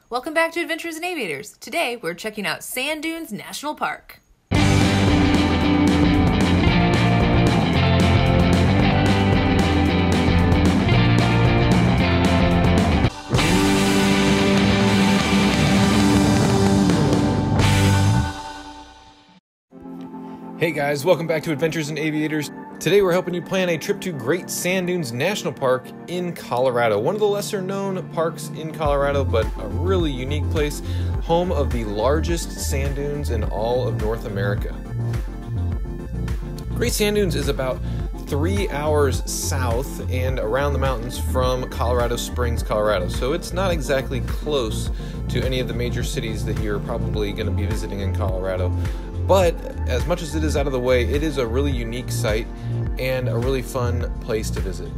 Welcome back to Adventures in Aviators. Today we're checking out Sand Dunes National Park. Hey guys, welcome back to Adventures in Aviators. Today we're helping you plan a trip to Great Sand Dunes National Park in Colorado. One of the lesser known parks in Colorado, but a really unique place, home of the largest sand dunes in all of North America. Great Sand Dunes is about 3 hours south and around the mountains from Colorado Springs, Colorado. So it's not exactly close to any of the major cities that you're probably going to be visiting in Colorado. But as much as it is out of the way, it is a really unique site and a really fun place to visit.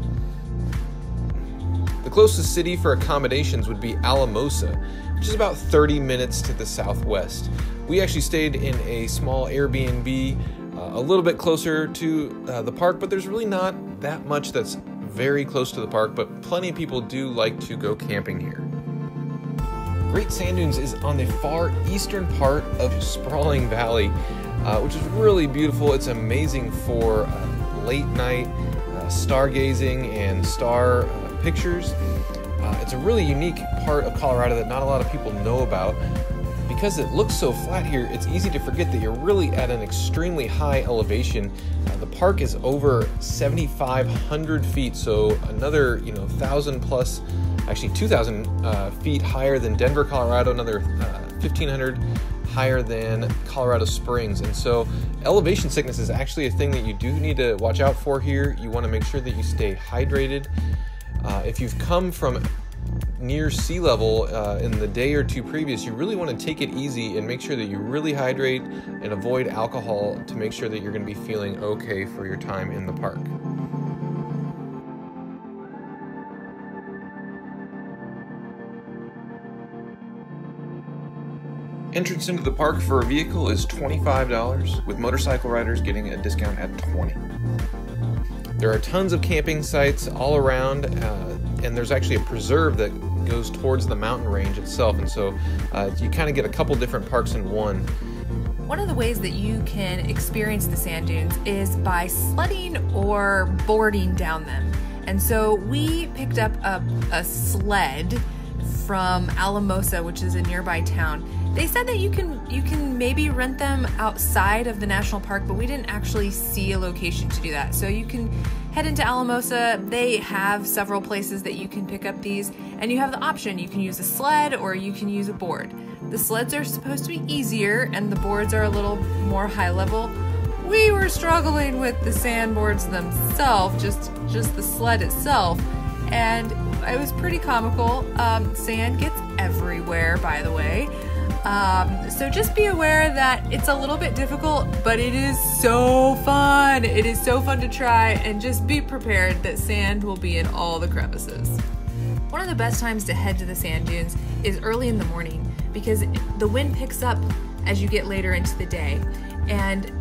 The closest city for accommodations would be Alamosa, which is about 30 minutes to the southwest. We actually stayed in a small Airbnb a little bit closer to the park, but there's really not that much that's very close to the park, but plenty of people do like to go camping here. Great Sand Dunes is on the far eastern part of Sprawling Valley, which is really beautiful. It's amazing for late night stargazing and star pictures. It's a really unique part of Colorado that not a lot of people know about. Because it looks so flat here, it's easy to forget that you're really at an extremely high elevation. The park is over 7,500 feet, so another 1,000 plus, actually 2,000 feet higher than Denver, Colorado, another 1,500 higher than Colorado Springs. And so elevation sickness is actually a thing that you do need to watch out for here. You want to make sure that you stay hydrated. If you've come from near sea level in the day or two previous, you really want to take it easy and make sure that you really hydrate and avoid alcohol to make sure that you're going to be feeling okay for your time in the park. Entrance into the park for a vehicle is $25, with motorcycle riders getting a discount at $20. There are tons of camping sites all around, and there's actually a preserve that goes towards the mountain range itself, and so you kind of get a couple different parks in one. One of the ways that you can experience the sand dunes is by sledding or boarding down them. And so we picked up a sled from Alamosa, which is a nearby town. They said that you can maybe rent them outside of the national park, but we didn't actually see a location to do that. So you can head into Alamosa. They have several places that you can pick up these, and you have the option. You can use a sled or you can use a board. The sleds are supposed to be easier and the boards are a little more high level. We were struggling with the sandboards themselves, just the sled itself, and it was pretty comical. Sand gets everywhere, by the way. So just be aware that it's a little bit difficult, but it is so fun. It is so fun to try, and just be prepared that sand will be in all the crevices. One of the best times to head to the sand dunes is early in the morning, because the wind picks up as you get later into the day, and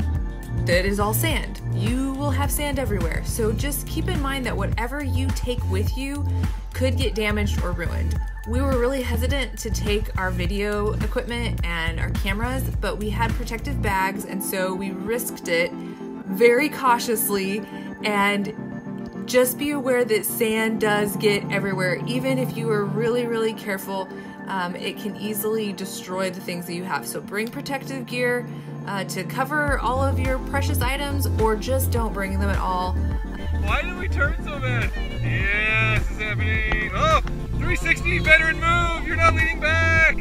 that is all sand. You will have sand everywhere, so just keep in mind that whatever you take with you could get damaged or ruined. We were really hesitant to take our video equipment and our cameras, but we had protective bags, and so we risked it very cautiously. And just be aware that sand does get everywhere. Even if you are really, really careful, it can easily destroy the things that you have. So bring protective gear to cover all of your precious items, or just don't bring them at all. Why did we turn so bad? Yeah, this is happening. Oh, 360 veteran move. You're not leaning back.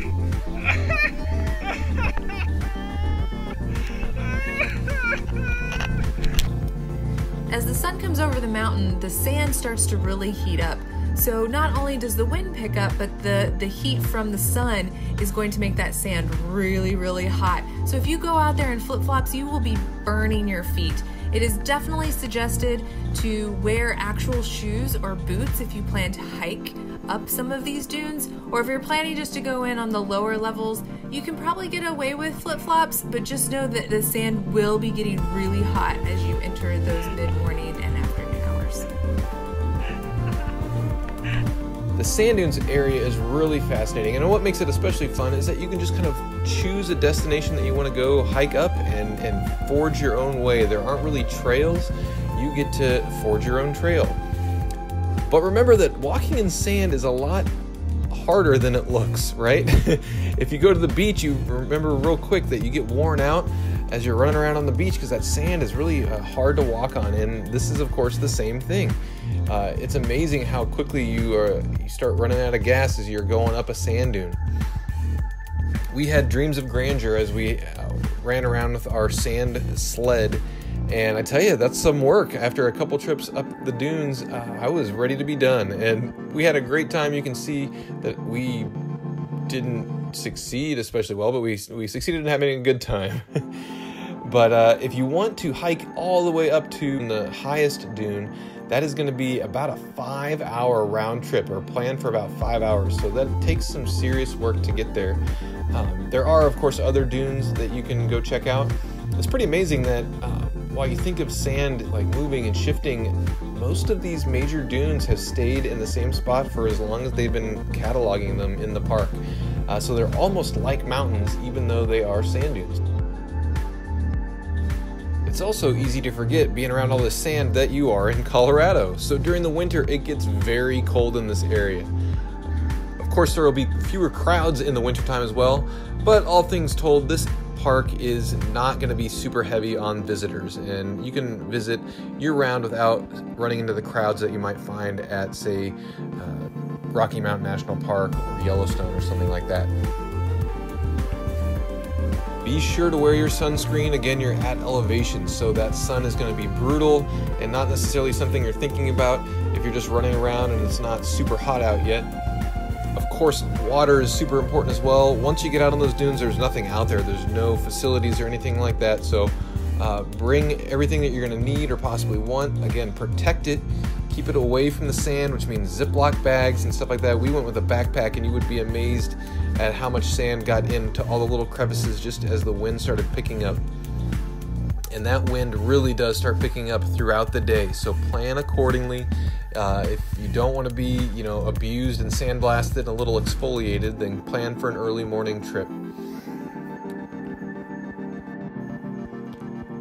As the sun comes over the mountain, the sand starts to really heat up. So not only does the wind pick up, but the heat from the sun is going to make that sand really, really hot. So if you go out there in flip-flops, you will be burning your feet. It is definitely suggested to wear actual shoes or boots if you plan to hike up some of these dunes, or if you're planning just to go in on the lower levels, you can probably get away with flip-flops, but just know that the sand will be getting really hot as you enter those mid-morning and afternoon hours. The sand dunes area is really fascinating, and what makes it especially fun is that you can just kind of choose a destination that you want to go hike up and forge your own way. There aren't really trails. You get to forge your own trail. But remember that walking in sand is a lot harder than it looks, right? If you go to the beach, you remember real quick that you get worn out as you're running around on the beach because that sand is really hard to walk on, and this is of course the same thing. It's amazing how quickly you start running out of gas as you're going up a sand dune. We had dreams of grandeur as we ran around with our sand sled, and I tell you, that's some work. After a couple trips up the dunes, I was ready to be done, and we had a great time. You can see that we didn't succeed especially well, but we succeeded in having a good time. But if you want to hike all the way up to the highest dune, that is going to be about a 5-hour round trip, or planned for about 5 hours. So that takes some serious work to get there. There are, of course, other dunes that you can go check out. It's pretty amazing that while you think of sand like moving and shifting, most of these major dunes have stayed in the same spot for as long as they've been cataloging them in the park. So they're almost like mountains, even though they are sand dunes. It's also easy to forget, being around all this sand, that you are in Colorado. So during the winter, it gets very cold in this area. Of course, there will be fewer crowds in the wintertime as well, but all things told, this park is not going to be super heavy on visitors, and you can visit year-round without running into the crowds that you might find at, say, Rocky Mountain National Park or Yellowstone or something like that. Be sure to wear your sunscreen. Again, you're at elevation, so that sun is going to be brutal and not necessarily something you're thinking about if you're just running around and it's not super hot out yet. Of course, water is super important as well. Once you get out on those dunes, there's nothing out there. There's no facilities or anything like that, so bring everything that you're going to need or possibly want. Again, protect it. Keep it away from the sand, which means Ziploc bags and stuff like that. We went with a backpack, and you would be amazed at how much sand got into all the little crevices just as the wind started picking up. And that wind really does start picking up throughout the day, so plan accordingly. If you don't want to be, abused and sandblasted and a little exfoliated, then plan for an early morning trip.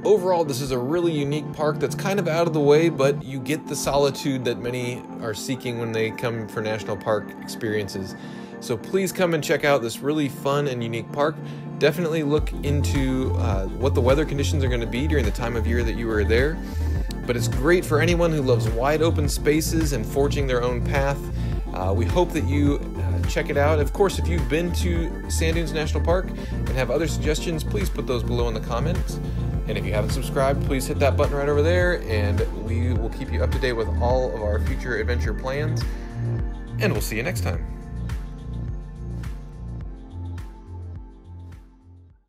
Overall, this is a really unique park that's kind of out of the way, but you get the solitude that many are seeking when they come for national park experiences. So please come and check out this really fun and unique park. Definitely look into what the weather conditions are going to be during the time of year that you are there. But it's great for anyone who loves wide open spaces and forging their own path. We hope that you check it out. Of course, if you've been to Sand Dunes National Park and have other suggestions, please put those below in the comments. And if you haven't subscribed, please hit that button right over there, and we will keep you up to date with all of our future adventure plans. And we'll see you next time.